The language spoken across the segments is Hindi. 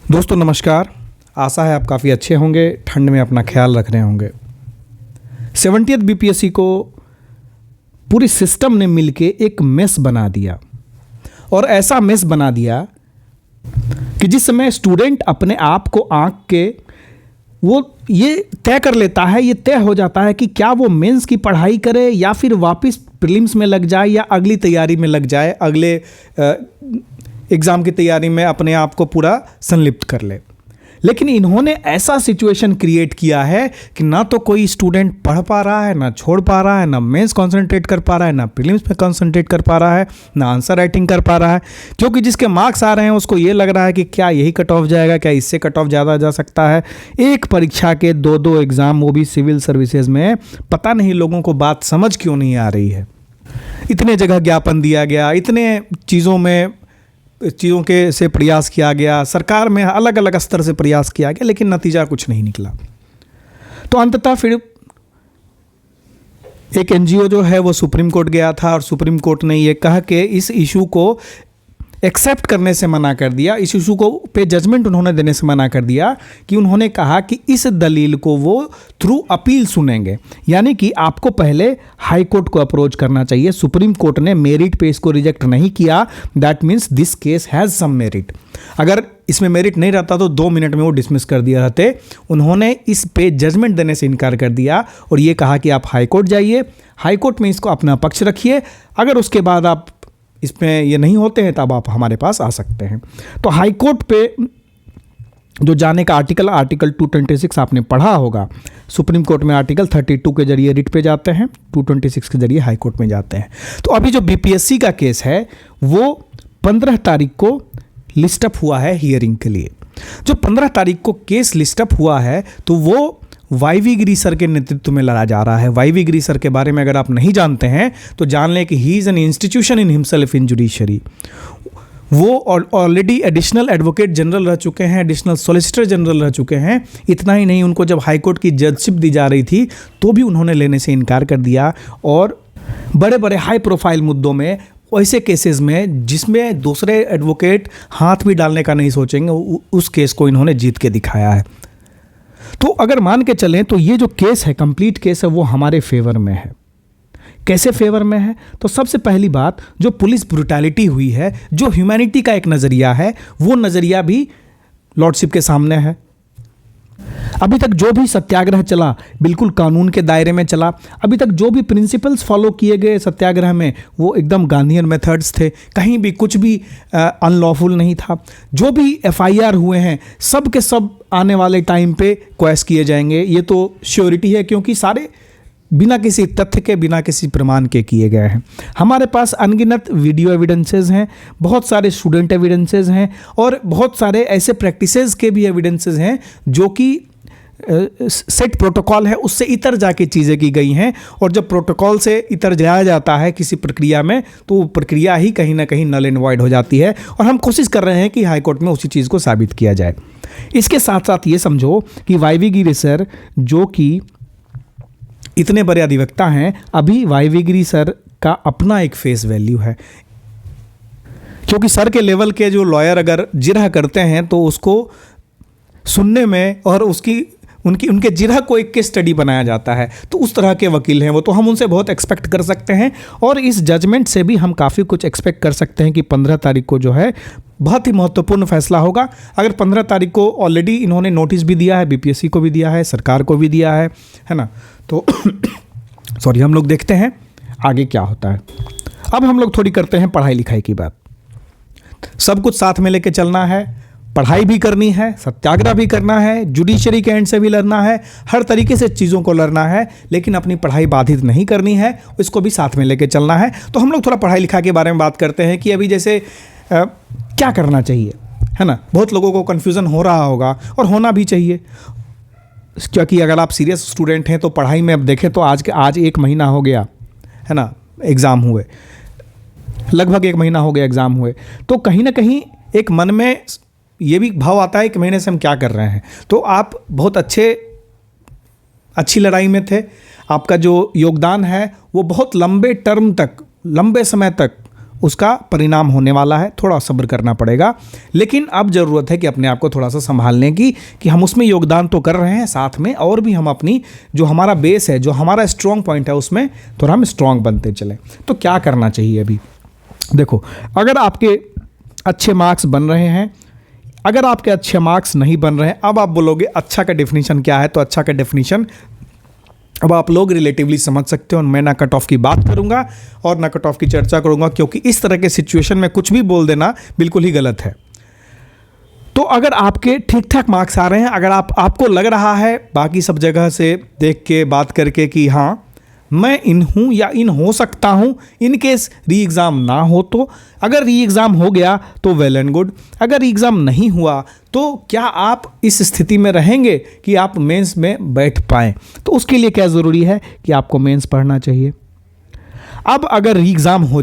दोस्तों नमस्कार। आशा है आप काफ़ी अच्छे होंगे, ठंड में अपना ख्याल रख रहे होंगे। 70th बीपीएससी को पूरी सिस्टम ने मिलके एक मेस बना दिया और ऐसा मेस बना दिया कि जिस समय स्टूडेंट अपने आप को आंक के वो ये तय कर लेता है, ये तय हो जाता है कि क्या वो मेंस की पढ़ाई करे या फिर वापस प्रीलिम्स में लग जाए या अगली तैयारी में लग जाए, अगले एग्ज़ाम की तैयारी में अपने आप को पूरा संलिप्त कर ले। लेकिन इन्होंने ऐसा सिचुएशन क्रिएट किया है कि ना तो कोई स्टूडेंट पढ़ पा रहा है, ना छोड़ पा रहा है, ना मेंस कंसंट्रेट कर पा रहा है, ना प्रीलिम्स में कंसंट्रेट कर पा रहा है, ना आंसर राइटिंग कर पा रहा है। क्योंकि जिसके मार्क्स आ रहे हैं उसको ये लग रहा है कि क्या यही कट ऑफ जाएगा, क्या इससे कट ऑफ ज़्यादा जा सकता है। एक परीक्षा के दो एग्ज़ाम, वो भी सिविल सर्विसेज में। पता नहीं लोगों को बात समझ क्यों नहीं आ रही है। इतने जगह ज्ञापन दिया गया, इतने चीज़ों के से प्रयास किया गया, सरकार में अलग अलग स्तर से प्रयास किया गया, लेकिन नतीजा कुछ नहीं निकला। तो अंततः फिर एक एनजीओ जो है वो सुप्रीम कोर्ट गया था और सुप्रीम कोर्ट ने ये कहा कि इस इशू को एक्सेप्ट करने से मना कर दिया, इस इशू को पे जजमेंट उन्होंने देने से मना कर दिया कि उन्होंने कहा कि इस दलील को वो थ्रू अपील सुनेंगे। यानी कि आपको पहले हाई कोर्ट को अप्रोच करना चाहिए। सुप्रीम कोर्ट ने मेरिट पे इसको रिजेक्ट नहीं किया, that means this case has some merit. अगर इसमें मेरिट नहीं रहता तो 2 मिनट में वो डिसमिस कर दिया रहते। उन्होंने इस पे जजमेंट देने से इनकार कर दिया और ये कहा कि आप हाई कोर्ट जाइए, हाई कोर्ट में इसको अपना पक्ष रखिए, अगर उसके बाद आप इसमें ये नहीं होते हैं तब आप हमारे पास आ सकते हैं। तो हाई कोर्ट पे जो जाने का आर्टिकल 226 आपने पढ़ा होगा। सुप्रीम कोर्ट में आर्टिकल 32 के जरिए रिट पे जाते हैं, 226 के जरिए हाई कोर्ट में जाते हैं। तो अभी जो बीपीएससी का केस है वो 15 तारीख को लिस्ट अप हुआ है हियरिंग के लिए। जो 15 तारीख को केस लिस्ट अप हुआ है तो वो वाईवी गिरी सर के नेतृत्व में लड़ा जा रहा है। वाईवी गिरी सर के बारे में अगर आप नहीं जानते हैं तो जान लें कि he is an institution in himself in judiciary. वो ऑलरेडी एडिशनल एडवोकेट जनरल रह चुके हैं, एडिशनल सॉलिसिटर जनरल रह चुके हैं। इतना ही नहीं, उनको जब हाई कोर्ट की जजशिप दी जा रही थी तो भी उन्होंने लेने से इनकार कर दिया। और बड़े बड़े हाई प्रोफाइल मुद्दों में, ऐसे केसेस में जिसमें दूसरे एडवोकेट हाथ भी डालने का नहीं सोचेंगे, उस केस को इन्होंने जीत के दिखाया है। तो अगर मान के चलें तो ये जो केस है, कंप्लीट केस है, वो हमारे फेवर में है। कैसे फेवर में है? तो सबसे पहली बात, जो पुलिस ब्रुटैलिटी हुई है, जो ह्यूमैनिटी का एक नज़रिया है, वो नज़रिया भी लॉर्डशिप के सामने है। अभी तक जो भी सत्याग्रह चला बिल्कुल कानून के दायरे में चला। अभी तक जो भी प्रिंसिपल्स फॉलो किए गए सत्याग्रह में वो एकदम गांधीयन मेथड्स थे, कहीं भी कुछ भी अनलॉफुल नहीं था। जो भी एफआईआर हुए हैं सब के सब आने वाले टाइम पे क्वेश किए जाएंगे, ये तो श्योरिटी है, क्योंकि सारे बिना किसी तथ्य के, बिना किसी प्रमाण के किए गए हैं। हमारे पास अनगिनत वीडियो एविडेंसेस हैं, बहुत सारे स्टूडेंट एविडेंसेस हैं और बहुत सारे ऐसे प्रैक्टिसेस के भी एविडेंसेस हैं जो कि सेट प्रोटोकॉल है उससे इतर जाके चीज़ें की गई हैं। और जब प्रोटोकॉल से इतर जाया जाता है किसी प्रक्रिया में तो वो प्रक्रिया ही कहीं ना कहीं नल एंड वॉइड हो जाती है। और हम कोशिश कर रहे हैं कि हाई कोर्ट में उसी चीज़ को साबित किया जाए। इसके साथ साथ ये समझो कि वाईवी गिरी सर, जो कि इतने बड़े अधिवक्ता हैं, अभी वाईवी गिरी सर का अपना एक फेस वैल्यू है। क्योंकि सर के लेवल के जो लॉयर अगर जिरह करते हैं तो उसको सुनने में और उनके जिरह को एक केस स्टडी बनाया जाता है। तो उस तरह के वकील हैं वो, तो हम उनसे बहुत एक्सपेक्ट कर सकते हैं। और इस जजमेंट से भी हम काफ़ी कुछ एक्सपेक्ट कर सकते हैं कि 15 तारीख को जो है बहुत ही महत्वपूर्ण फैसला होगा। अगर 15 तारीख को ऑलरेडी इन्होंने नोटिस भी दिया है, बीपीएससी को भी दिया है, सरकार को भी दिया है ना, तो सॉरी, हम लोग देखते हैं आगे क्या होता है। अब हम लोग थोड़ी करते हैं पढ़ाई लिखाई की बात। सब कुछ साथ में लेके चलना है, पढ़ाई भी करनी है, सत्याग्रह भी करना है, जुडिशरी के एंड से भी लड़ना है, हर तरीके से चीज़ों को लड़ना है, लेकिन अपनी पढ़ाई बाधित नहीं करनी है, इसको भी साथ में लेके चलना है। तो हम लोग थोड़ा पढ़ाई लिखाई के बारे में बात करते हैं कि अभी जैसे क्या करना चाहिए, है ना। बहुत लोगों को कन्फ्यूज़न हो रहा होगा और होना भी चाहिए, क्योंकि अगर आप सीरियस स्टूडेंट हैं तो पढ़ाई में अब देखें तो आज 1 महीना हो गया है ना, एग्ज़ाम हुए, लगभग 1 महीना हो गया एग्ज़ाम हुए। तो कहीं ना कहीं एक मन में ये भी भाव आता है 1 महीने से हम क्या कर रहे हैं। तो आप बहुत अच्छी लड़ाई में थे, आपका जो योगदान है वो बहुत लंबे टर्म तक, लंबे समय तक उसका परिणाम होने वाला है, थोड़ा सब्र करना पड़ेगा। लेकिन अब ज़रूरत है कि अपने आप को थोड़ा सा संभालने की, कि हम उसमें योगदान तो कर रहे हैं, साथ में और भी हम अपनी जो हमारा बेस है, जो हमारा स्ट्रॉन्ग पॉइंट है, उसमें थोड़ा हम स्ट्रॉन्ग बनते चलें। तो क्या करना चाहिए अभी देखो, अगर आपके अच्छे मार्क्स बन रहे हैं, अगर आपके अच्छे मार्क्स नहीं बन रहे हैं, अब आप बोलोगे अच्छा का डेफिनेशन क्या है, तो अच्छा का डेफिनेशन अब आप लोग रिलेटिवली समझ सकते हो। मैं ना कट ऑफ की बात करूंगा और ना कट ऑफ की चर्चा करूंगा, क्योंकि इस तरह के सिचुएशन में कुछ भी बोल देना बिल्कुल ही गलत है। तो अगर आपके ठीक ठाक मार्क्स आ रहे हैं, अगर आपको लग रहा है बाकी सब जगह से देख के बात करके कि हाँ मैं इन हूँ या इन हो सकता हूँ, इन केस री एग्ज़ाम ना हो तो, अगर री एग्ज़ाम हो गया तो वेल एंड गुड, अगर री एग्ज़ाम नहीं हुआ तो क्या आप इस स्थिति में रहेंगे कि आप मेंस में बैठ पाएँ? तो उसके लिए क्या ज़रूरी है कि आपको मेंस पढ़ना चाहिए। अब अगर री एग्ज़ाम हो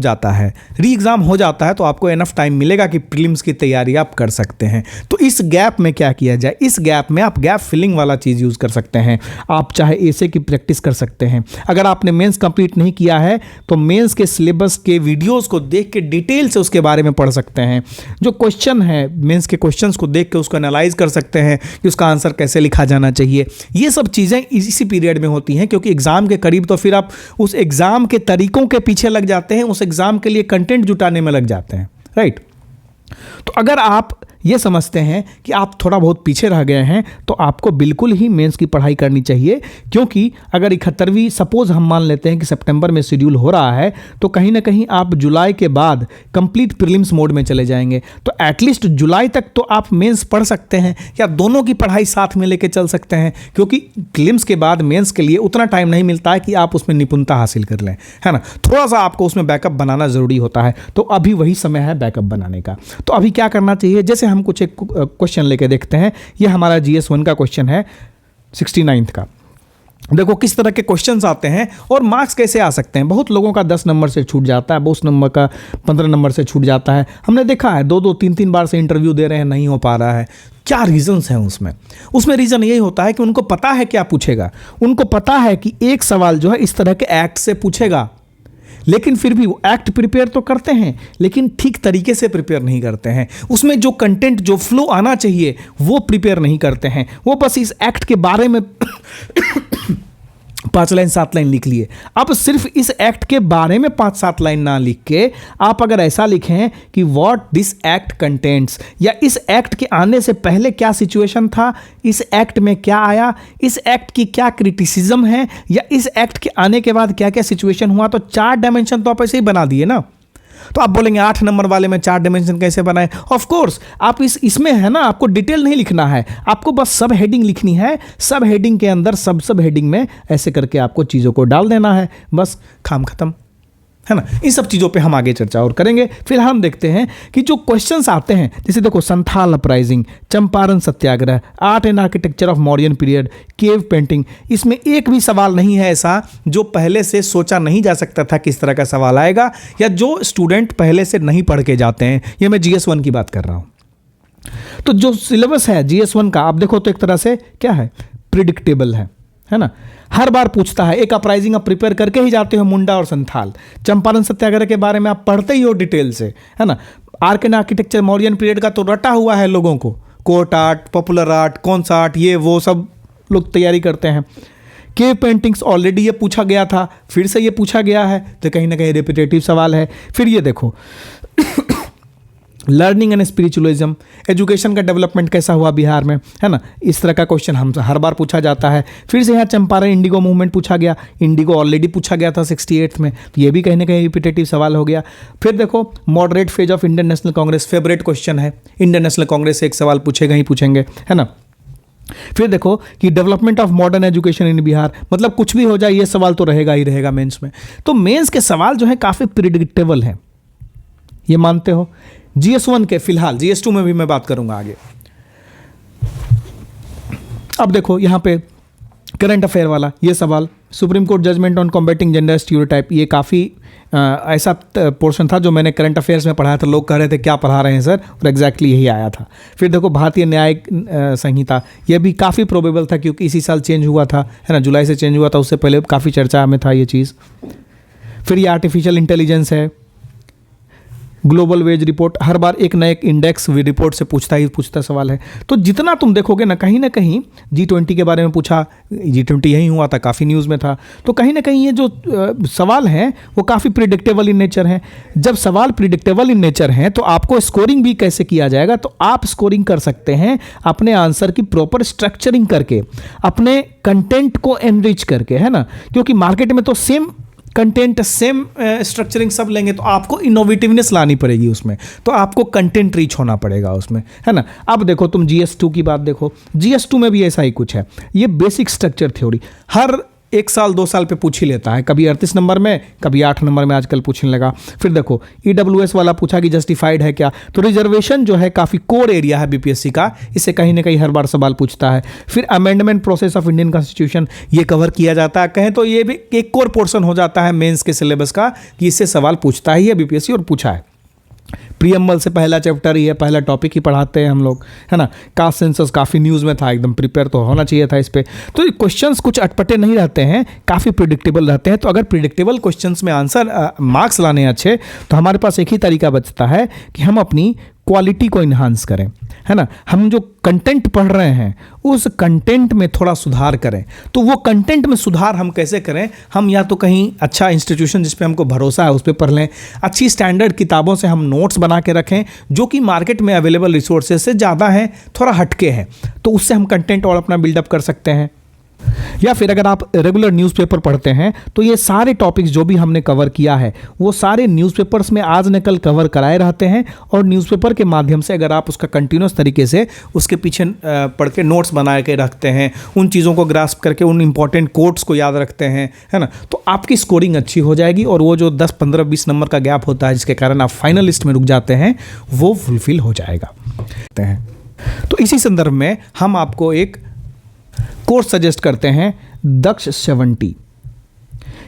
जाता है तो आपको एनफ टाइम मिलेगा कि प्रीलिम्स की तैयारी आप कर सकते हैं। तो इस गैप में क्या किया जाए, इस गैप में आप गैप फिलिंग वाला चीज़ यूज़ कर सकते हैं। आप चाहे एसे की प्रैक्टिस कर सकते हैं। अगर आपने मेंस कंप्लीट नहीं किया है तो मेंस के सिलेबस के वीडियोज़ को देख के डिटेल से उसके बारे में पढ़ सकते हैं। जो क्वेश्चन है मेंस के क्वेश्चंस को देख के उसको एनालाइज कर सकते हैं कि उसका आंसर कैसे लिखा जाना चाहिए। ये सब चीज़ें इसी पीरियड में होती हैं, क्योंकि एग्ज़ाम के करीब तो फिर आप उस एग्ज़ाम के तरीकों के पीछे लग जाते हैं, उस एग्जाम के लिए कंटेंट जुटाने में लग जाते हैं, राइट। तो अगर आप ये समझते हैं कि आप थोड़ा बहुत पीछे रह गए हैं तो आपको बिल्कुल ही मेंस की पढ़ाई करनी चाहिए, क्योंकि अगर 71वीं सपोज हम मान लेते हैं कि सितंबर में शेड्यूल हो रहा है, तो कहीं ना कहीं आप जुलाई के बाद कंप्लीट प्रीलिम्स मोड में चले जाएंगे। तो एटलीस्ट जुलाई तक तो आप मेंस पढ़ सकते हैं, या दोनों की पढ़ाई साथ में लेके चल सकते हैं, क्योंकि प्रीलिम्स के बाद मेंस के लिए उतना टाइम नहीं मिलता है कि आप उसमें निपुणता हासिल कर लें, है ना। थोड़ा सा आपको उसमें बैकअप बनाना ज़रूरी होता है। तो अभी वही समय है बैकअप बनाने का। तो अभी क्या करना चाहिए, जैसे हम कुछ एक क्वेश्चन लेके देखते हैं। ये हमारा GS1 का क्वेश्चन है 69th का। देखो किस तरह के क्वेश्चंस आते हैं और मार्क्स कैसे आ सकते हैं। बहुत लोगों का 10 नंबर से छूट जाता है, बहुत नंबर का 15 नंबर से छूट जाता है। हमने देखा है 2-2, 3-3 बार से इंटरव्यू दे रहे हैं, नहीं हो पा रहा है। क्या रीजंस हैं उसमें रीज़न यही होता है कि उनको पता है क्या पूछेगा, उनको पता है कि एक सवाल जो है इस तरह के एक्ट से पूछेगा, लेकिन फिर भी वो एक्ट प्रिपेयर तो करते हैं, लेकिन ठीक तरीके से प्रिपेयर नहीं करते हैं। उसमें जो कंटेंट, जो फ्लो आना चाहिए वो प्रिपेयर नहीं करते हैं। वो बस इस एक्ट के बारे में 5 लाइन 7 लाइन लिख लिए। अब सिर्फ इस एक्ट के बारे में 5-7 लाइन ना लिख के आप अगर ऐसा लिखें कि व्हाट दिस एक्ट कंटेंट्स, या इस एक्ट के आने से पहले क्या सिचुएशन था, इस एक्ट में क्या आया, इस एक्ट की क्या क्रिटिसिज्म है, या इस एक्ट के आने के बाद क्या क्या सिचुएशन हुआ, तो 4 डायमेंशन तो आप ऐसे ही बना दिए ना। तो आप बोलेंगे 8 नंबर वाले में 4 डायमेंशन कैसे बनाए। ऑफ कोर्स आप इसमें है ना, आपको डिटेल नहीं लिखना है, आपको बस सब हेडिंग लिखनी है। सब हेडिंग के अंदर सब हेडिंग में ऐसे करके आपको चीज़ों को डाल देना है, बस काम खत्म, है ना। इन सब चीज़ों पे हम आगे चर्चा और करेंगे। फिर हम देखते हैं कि जो क्वेश्चंस आते हैं, जैसे देखो Santhal uprising, Champaran Satyagraha, art and architecture of modern period, cave painting, इसमें एक भी सवाल नहीं है ऐसा जो पहले से सोचा नहीं जा सकता था किस तरह का सवाल आएगा, या जो स्टूडेंट पहले से नहीं पढ़ के जाते हैं। ये मैं GS1 की बात कर रहा हूँ। तो जो सिलेबस है GS1 का, आप देखो तो एक तरह से क्या है, प्रिडिक्टेबल है ना। हर बार पूछता है, एक अपराइजिंग आप प्रिपेयर करके ही जाते हो, मुंडा और संथाल। चंपारण सत्याग्रह के बारे में आप पढ़ते ही हो डिटेल से, है ना। Art and architecture Mauryan period का तो रटा हुआ है लोगों को, कोर्ट आर्ट, पॉपुलर आर्ट, कौन सा आर्ट, ये वो सब लोग तैयारी करते हैं। केव पेंटिंग्स ऑलरेडी ये पूछा गया था, फिर से ये पूछा गया है, तो कहीं ना कहीं रिपीटेटिव सवाल है। फिर ये देखो लर्निंग एंड स्पिरिचुअलिज्म, एजुकेशन का डेवलपमेंट कैसा हुआ बिहार में, है ना। इस तरह का क्वेश्चन हम हर बार पूछा जाता है। फिर से यहाँ चंपारण इंडिगो मूवमेंट पूछा गया, इंडिगो ऑलरेडी पूछा गया था 68 में, तो ये भी कहीं ना कहीं रिपीटेटिव सवाल हो गया। फिर देखो moderate phase of Indian national Congress, favourite question है, इंडियन नेशनल कांग्रेस से एक सवाल पूछेगा ही पूछेंगे, है ना। फिर देखो कि development of modern education in Bihar, मतलब कुछ भी हो जाए ये सवाल तो रहेगा ही रहेगा मेंस में। तो मेंस के सवाल जो है काफ़ी प्रिडिक्टेबल हैं, ये मानते हो। GS1 के फिलहाल, GS2 में भी मैं बात करूंगा आगे। अब देखो यहाँ पे करंट अफेयर वाला ये सवाल, supreme court judgment on combating gender stereotype, ये काफ़ी ऐसा पोर्शन था जो मैंने करंट अफेयर्स में पढ़ाया था। लोग कह रहे थे क्या पढ़ा रहे हैं सर, और एग्जैक्टली यही आया था। फिर देखो भारतीय न्यायिक संहिता, ये भी काफ़ी प्रोबेबल था क्योंकि इसी साल चेंज हुआ था, है ना, जुलाई से चेंज हुआ था, उससे पहले काफ़ी चर्चा में था ये चीज़। फिर ये आर्टिफिशियल इंटेलिजेंस है, ग्लोबल वेज रिपोर्ट, हर बार एक नए इंडेक्स रिपोर्ट से पूछता सवाल है। तो जितना तुम देखोगे ना कहीं G20 के बारे में पूछा, G20 यही हुआ था, काफ़ी न्यूज़ में था, तो कहीं ना कहीं ये जो सवाल हैं वो काफ़ी प्रिडिक्टेबल इन नेचर हैं। जब सवाल प्रिडिक्टेबल इन नेचर हैं तो आपको स्कोरिंग भी कैसे किया जाएगा, तो आप स्कोरिंग कर सकते हैं अपने आंसर की प्रॉपर स्ट्रक्चरिंग करके, अपने कंटेंट को एनरिच करके, है ना। क्योंकि मार्केट में तो सेम कंटेंट, सेम स्ट्रक्चरिंग सब लेंगे, तो आपको इनोवेटिवनेस लानी पड़ेगी उसमें, तो आपको कंटेंट रीच होना पड़ेगा उसमें, है ना। अब देखो तुम GS2 की बात देखो, GS2 में भी ऐसा ही कुछ है। ये बेसिक स्ट्रक्चर थ्योरी हर 1 साल 2 साल पे पूछ ही लेता है, कभी 38 नंबर में, कभी 8 नंबर में आजकल पूछने लगा। फिर देखो EWS वाला पूछा कि जस्टिफाइड है क्या, तो रिजर्वेशन जो है काफ़ी कोर एरिया है BPSC का, इससे कहीं ना कहीं हर बार सवाल पूछता है। फिर amendment process of Indian constitution, ये कवर किया जाता है, कहें तो ये भी एक कोर पोर्शन हो जाता है मेंस के सिलेबस का, कि इससे सवाल पूछता ही है BPSC, और पूछा है। प्रीएम्बल से पहला चैप्टर ही है, पहला टॉपिक ही पढ़ाते हैं हम लोग, है ना। कास्ट सेंसस काफ़ी न्यूज़ में था, एकदम प्रिपेयर तो होना चाहिए था इस पे। तो ये क्वेश्चंस कुछ अटपटे नहीं रहते हैं, काफ़ी प्रिडिक्टेबल रहते हैं। तो अगर प्रिडिक्टेबल क्वेश्चंस में आंसर मार्क्स लाने अच्छे, तो हमारे पास एक ही तरीका बचता है कि हम अपनी क्वालिटी को इन्हांस करें, है ना। हम जो कंटेंट पढ़ रहे हैं उस कंटेंट में थोड़ा सुधार करें। तो वो कंटेंट में सुधार हम कैसे करें, हम या तो कहीं अच्छा इंस्टीट्यूशन जिस पे हमको भरोसा है उस पे पढ़ लें, अच्छी स्टैंडर्ड किताबों से हम नोट्स बना के रखें जो कि मार्केट में अवेलेबल रिसोर्सेज से ज़्यादा हैं, थोड़ा हटके हैं, तो उससे हम कंटेंट और अपना बिल्डअप कर सकते हैं। या फिर अगर आप रेगुलर न्यूज़पेपर पढ़ते हैं तो ये सारे टॉपिक्स जो भी हमने कवर किया है वो सारे न्यूज़पेपर्स में आज न कल कवर कराए रहते हैं, और न्यूज़पेपर के माध्यम से अगर आप उसका कंटिन्यूस तरीके से उसके पीछे पढ़ के नोट्स बना के रखते हैं, उन चीज़ों को ग्रास्प करके उन इंपॉर्टेंट कोट्स को याद रखते हैं, है ना, तो आपकी स्कोरिंग अच्छी हो जाएगी, और वो जो 10, 15, 20 नंबर का गैप होता है जिसके कारण आप फाइनल लिस्ट में रुक जाते हैं, वो फुलफिल हो जाएगा। तो इसी संदर्भ में हम आपको एक कोर्स सजेस्ट करते हैं, दक्ष 70।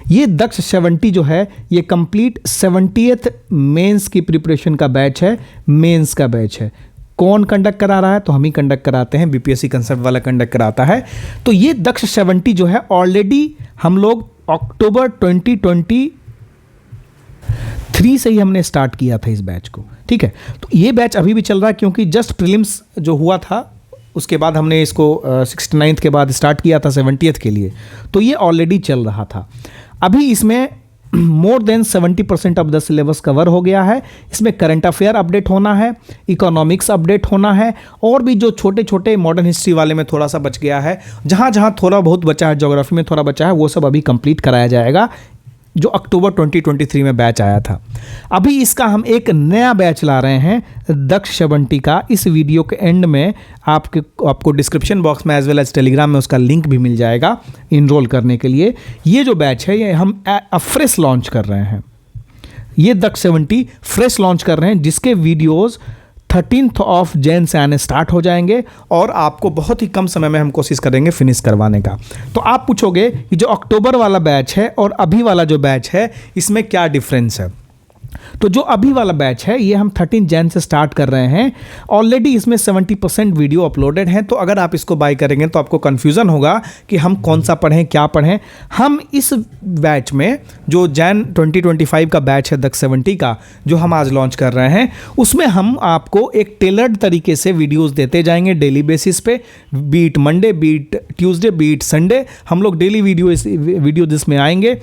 ये दक्ष 70 जो है ये कंप्लीट 70th मेंस की प्रिपरेशन का बैच है, मेंस का बैच है। कौन कंडक्ट करा रहा है, तो हम ही कंडक्ट कराते हैं, BPSC कंसेप्ट वाला कंडक्ट कराता है। तो ये दक्ष 70 जो है ऑलरेडी हम लोग अक्टूबर 2023 से ही हमने स्टार्ट किया था इस बैच को, ठीक है। तो ये बैच अभी भी चल रहा है, क्योंकि जस्ट प्रीलिम्स जो हुआ था उसके बाद हमने इसको 69th के बाद स्टार्ट किया था 70th के लिए, तो ये ऑलरेडी चल रहा था। अभी इसमें more than 70% of the syllabus cover हो गया है। इसमें करंट अफेयर अपडेट होना है, इकोनॉमिक्स अपडेट होना है, और भी जो छोटे छोटे मॉडर्न हिस्ट्री वाले में थोड़ा सा बच गया है, जहाँ जहाँ थोड़ा बहुत बचा है, ज्योग्राफी में थोड़ा बचा है, वो सब अभी कंप्लीट कराया जाएगा, जो अक्टूबर 2023 में बैच आया था। अभी इसका हम एक नया बैच ला रहे हैं, दक्ष 70 का। इस वीडियो के एंड में आपको डिस्क्रिप्शन बॉक्स में एज वेल एज टेलीग्राम में उसका लिंक भी मिल जाएगा इनरोल करने के लिए। ये जो बैच है ये हम फ्रेश लॉन्च कर रहे हैं, ये दक्ष 70 फ्रेश लॉन्च कर रहे हैं, जिसके वीडियोज़ 13th ऑफ जैन से आने स्टार्ट हो जाएंगे, और आपको बहुत ही कम समय में हम कोशिश करेंगे फिनिश करवाने का। तो आप पूछोगे कि जो अक्टूबर वाला बैच है और अभी वाला जो बैच है इसमें क्या डिफरेंस है। तो जो अभी वाला बैच है ये हम 13 जैन से स्टार्ट कर रहे हैं। ऑलरेडी इसमें 70% वीडियो अपलोडेड हैं, तो अगर आप इसको बाय करेंगे तो आपको कन्फ्यूज़न होगा कि हम कौन सा पढ़ें, क्या पढ़ें। हम इस बैच में जो जैन 2025 का बैच है दक्ष 70 का, जो हम आज लॉन्च कर रहे हैं, उसमें हम आपको एक टेलर्ड तरीके से वीडियोज़ देते जाएंगे डेली बेसिस पे, beat Monday, beat Tuesday, beat Sunday, हम लोग डेली वीडियो जिसमें आएंगे।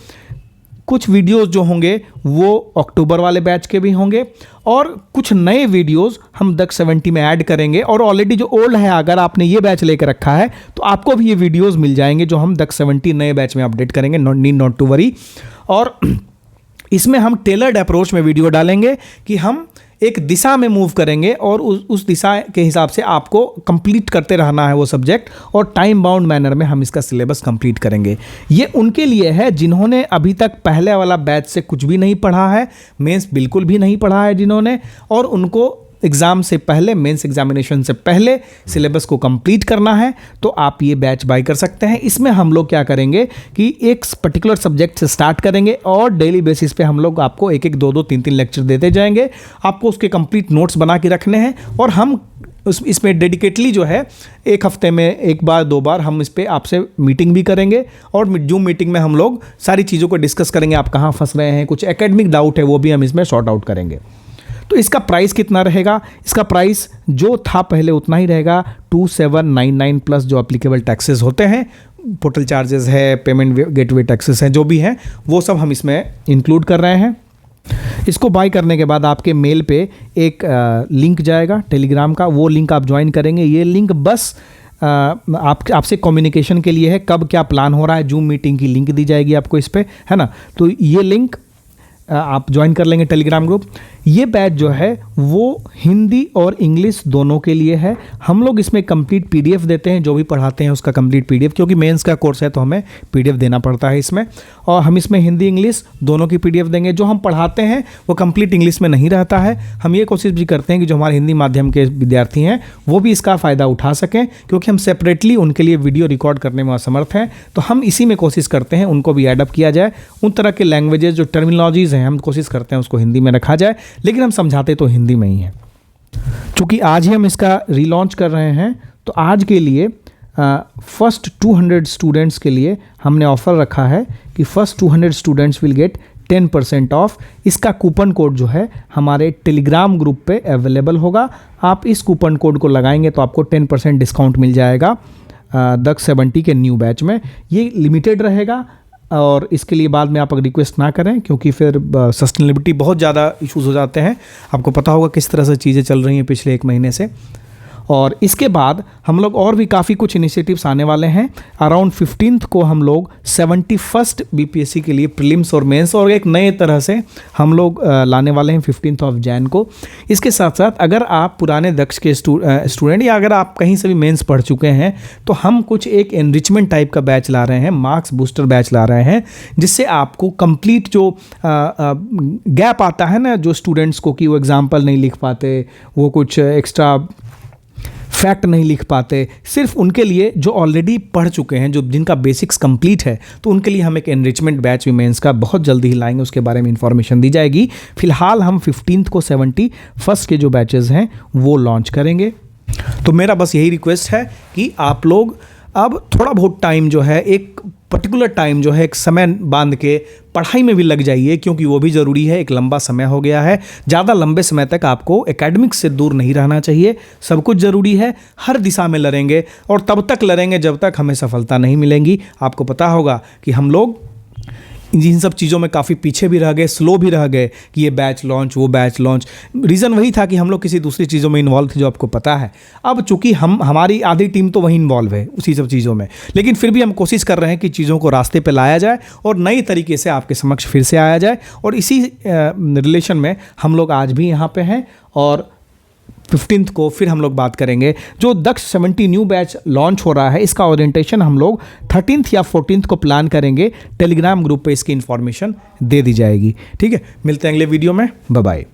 कुछ वीडियोस जो होंगे वो अक्टूबर वाले बैच के भी होंगे, और कुछ नए वीडियोस हम दक्ष 70 में ऐड करेंगे। और ऑलरेडी जो ओल्ड है, अगर आपने ये बैच लेकर रखा है तो आपको भी ये वीडियोस मिल जाएंगे जो हम दक्ष 70 नए बैच में अपडेट करेंगे, नॉट टू वरी। और इसमें हम टेलर्ड अप्रोच में वीडियो डालेंगे कि हम एक दिशा में मूव करेंगे, और उस दिशा के हिसाब से आपको कंप्लीट करते रहना है वो सब्जेक्ट, और टाइम बाउंड मैनर में हम इसका सिलेबस कंप्लीट करेंगे। ये उनके लिए है जिन्होंने अभी तक पहले वाला बैच से कुछ भी नहीं पढ़ा है, मेंस बिल्कुल भी नहीं पढ़ा है जिन्होंने, और उनको एग्ज़ाम से पहले, मेंस एग्जामिनेशन से पहले सिलेबस को कंप्लीट करना है, तो आप ये बैच बाय कर सकते हैं। इसमें हम लोग क्या करेंगे कि एक पर्टिकुलर सब्जेक्ट से स्टार्ट करेंगे, और डेली बेसिस पे हम लोग आपको एक एक 2-2, 3-3 लेक्चर देते जाएंगे। आपको उसके कंप्लीट नोट्स बना के रखने हैं, और हम इसमें डेडिकेटली जो है एक हफ्ते में 1 बार 2 बार हम इस पर आपसे मीटिंग भी करेंगे, और जूम मीटिंग में हम लोग सारी चीज़ों को डिस्कस करेंगे, आप कहाँ फंस रहे हैं, कुछ एकेडमिक डाउट है वो भी हम इसमें सॉर्ट आउट करेंगे। तो इसका प्राइस कितना रहेगा? इसका प्राइस जो था पहले उतना ही रहेगा, 2799 प्लस जो अप्लीकेबल टैक्सेस होते हैं, पोर्टल चार्जेस है, पेमेंट गेटवे टैक्सेस हैं, जो भी हैं वो सब हम इसमें इंक्लूड कर रहे हैं। इसको बाय करने के बाद आपके मेल पे एक लिंक जाएगा टेलीग्राम का, वो लिंक आप ज्वाइन करेंगे। ये लिंक बस आपसे कम्युनिकेशन के लिए है, कब क्या प्लान हो रहा है, जूम मीटिंग की लिंक दी जाएगी आपको इस पे, है ना। तो ये लिंक आप ज्वाइन कर लेंगे टेलीग्राम ग्रुप। ये बैच जो है वो हिंदी और इंग्लिश दोनों के लिए है। हम लोग इसमें कंप्लीट पीडीएफ देते हैं, जो भी पढ़ाते हैं उसका कंप्लीट पीडीएफ, क्योंकि मेंस का कोर्स है तो हमें पीडीएफ देना पड़ता है इसमें। और हम इसमें हिंदी इंग्लिश दोनों की पीडीएफ देंगे। जो हम पढ़ाते हैं वो कंप्लीट इंग्लिश में नहीं रहता है। हम ये कोशिश भी करते हैं कि जो हमारे हिंदी माध्यम के विद्यार्थी हैं वो भी इसका फ़ायदा उठा सकें, क्योंकि हम सेपरेटली उनके लिए वीडियो रिकॉर्ड करने में असमर्थ हैं। तो हम इसी में कोशिश करते हैं उनको भी एडअप किया जाए। उन तरह के लैंग्वेजेस जो टर्मिनोलॉजीज़ हैं हम कोशिश करते हैं उसको हिंदी में रखा जाए, लेकिन हम समझाते तो हिंदी में ही है। चूँकि आज ही हम इसका रीलॉन्च कर रहे हैं तो आज के लिए फर्स्ट 200 स्टूडेंट्स के लिए हमने ऑफ़र रखा है कि first 200 students will get 10% of. इसका कूपन कोड जो है हमारे टेलीग्राम ग्रुप पे अवेलेबल होगा। आप इस कूपन कोड को लगाएंगे तो आपको 10% डिस्काउंट मिल जाएगा दक्ष 70 के न्यू बैच में। ये लिमिटेड रहेगा और इसके लिए बाद में आप रिक्वेस्ट ना करें, क्योंकि फिर सस्टेनेबिलिटी बहुत ज़्यादा इश्यूज़ हो जाते हैं। आपको पता होगा किस तरह से चीज़ें चल रही हैं पिछले 1 महीने से। और इसके बाद हम लोग और भी काफ़ी कुछ इनिशिएटिव्स आने वाले हैं। अराउंड 15th को हम लोग 71st बीपीएससी के लिए प्रीलिम्स और मेंस और एक नए तरह से हम लोग लाने वाले हैं 15th ऑफ जैन को। इसके साथ साथ अगर आप पुराने दक्ष के स्टूडेंट या अगर आप कहीं से भी मेंस पढ़ चुके हैं तो हम कुछ एक एनरिचमेंट टाइप का बैच ला रहे हैं, मार्क्स बूस्टर बैच ला रहे हैं, जिससे आपको कंप्लीट जो गैप आता है ना जो स्टूडेंट्स को कि वो एग्जाम्पल नहीं लिख पाते, वो कुछ एक्स्ट्रा फैक्ट नहीं लिख पाते, सिर्फ उनके लिए जो ऑलरेडी पढ़ चुके हैं, जो जिनका बेसिक्स कंप्लीट है, तो उनके लिए हम एक एनरिचमेंट बैच मेंस का बहुत जल्दी ही लाएंगे। उसके बारे में इंफॉर्मेशन दी जाएगी। फिलहाल हम 15th को 71st के जो बैचेस हैं वो लॉन्च करेंगे। तो मेरा बस यही रिक्वेस्ट है कि आप लोग अब थोड़ा बहुत टाइम जो है, एक पर्टिकुलर टाइम जो है, एक समय बांध के पढ़ाई में भी लग जाइए, क्योंकि वो भी ज़रूरी है। एक लंबा समय हो गया है, ज़्यादा लंबे समय तक आपको एकेडमिक्स से दूर नहीं रहना चाहिए। सब कुछ ज़रूरी है, हर दिशा में लड़ेंगे और तब तक लड़ेंगे जब तक हमें सफलता नहीं मिलेंगी। आपको पता होगा कि हम लोग इन सब चीज़ों में काफ़ी पीछे भी रह गए, स्लो भी रह गए कि ये बैच लॉन्च, वो बैच लॉन्च। रीज़न वही था कि हम लोग किसी दूसरी चीज़ों में इन्वॉल्व थे, जो आपको पता है। अब चूंकि हमारी आधी टीम तो वहीं इन्वॉल्व है उसी सब चीज़ों में, लेकिन फिर भी हम कोशिश कर रहे हैं कि चीज़ों को रास्ते पे लाया जाए और नई तरीके से आपके समक्ष फिर से आया जाए। और इसी रिलेशन में हम लोग आज भी यहाँ पे हैं और 15th को फिर हम लोग बात करेंगे। जो दक्ष 70 न्यू बैच लॉन्च हो रहा है, इसका ओरिएंटेशन हम लोग 13th या 14th को प्लान करेंगे। टेलीग्राम ग्रुप पे इसकी इन्फॉर्मेशन दे दी जाएगी। ठीक है, मिलते हैं अगले वीडियो में। Bye bye.